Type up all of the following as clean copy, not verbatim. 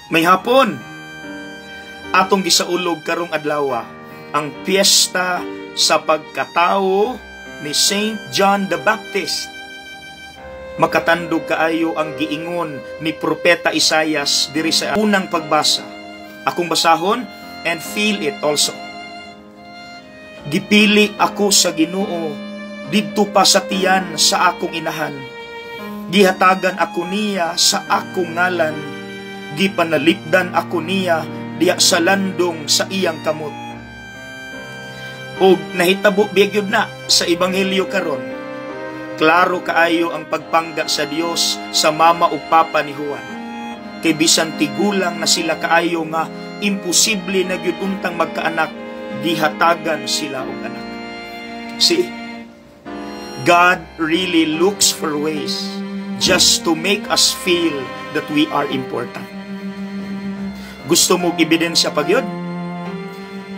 May hapon, atong gisaulog karong adlaw ang piyesta sa pagkatawo ni Saint John the Baptist. Makatandog kaayo ang giingon ni Propeta Isaias diri sa unang pagbasa. Akong basahon and feel it also. Gipili ako sa Ginoo didto pa sa tiyan sa akong inahan. Gihatagan ako niya sa akong ngalan. Gipanalipdan ako niya diya sa landong sa iyang kamot. Og nahitabo bigyud na sa ebanghelyo karon. Klaro kaayo ang pagpangga sa Dios sa mama ug papa ni Juan. Kay bisan tigulang na sila kaayo nga imposible na gyud untang magkaanak, gihatagan sila og anak. See, God really looks for ways just to make us feel that we are important. Gusto mo ebidensya pa gyud?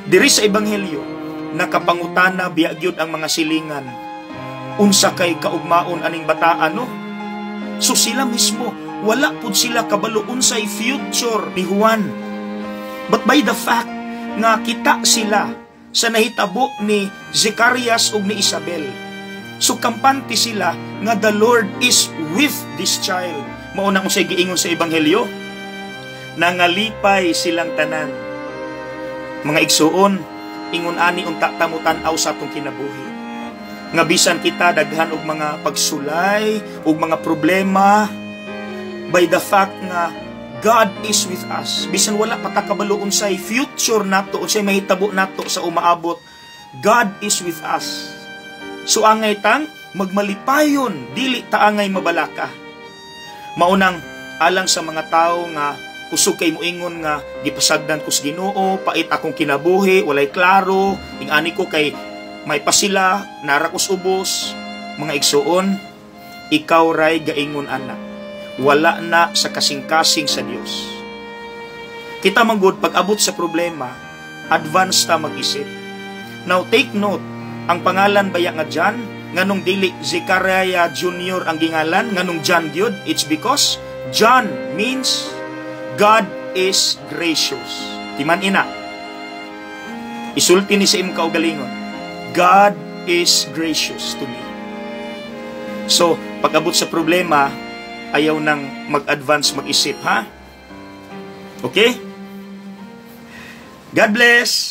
Diri sa ebanghelyo, nakapangutana biya gyud ang mga silingan. Unsa kay kaugmaon aning bataan no? So sila mismo, wala pud sila kabalo unsay future ni Juan. But by the fact nga kita sila sa nahitabo ni Zacarias ug ni Isabel. So kampante sila nga the Lord is with this child. Mao na unsay giingon sa ebanghelyo. Nangalipay silang tanan. Mga igsuon, ingon ani unta tamo tan-aw sa atong kinabuhi. Nga bisan kita daghan og mga pagsulay og mga problema, by the fact nga God is with us. Bisan wala pa ta kabalo unsay future nato, unsay mahitabo nato sa umaabot, God is with us. So angay tang magmalipayon, dili ta angay mabalaka. Maunang alang sa mga tawo nga kusog kay moingon nga gipasagdan ko sa Ginoo, pait akong kinabuhi, walay klaro, ingani ko kay may pasila, narakos ubos. Mga igsuon, ikaw ray gaingon anak. Wala na sa kasing-kasing sa Dios. Kita manggod pag abot sa problema, advance ta mag-isip. Now take note, ang pangalan baya nga John, nganong dili Zechariah Jr. ang gingalan, nganong John gyud? It's because John means God is gracious. Timan ina. Isulti ni sa imong kaugalingon. God is gracious to me. So, pag abot sa problema, ayaw nang mag-advance mag-isip, ha? Okay? God bless!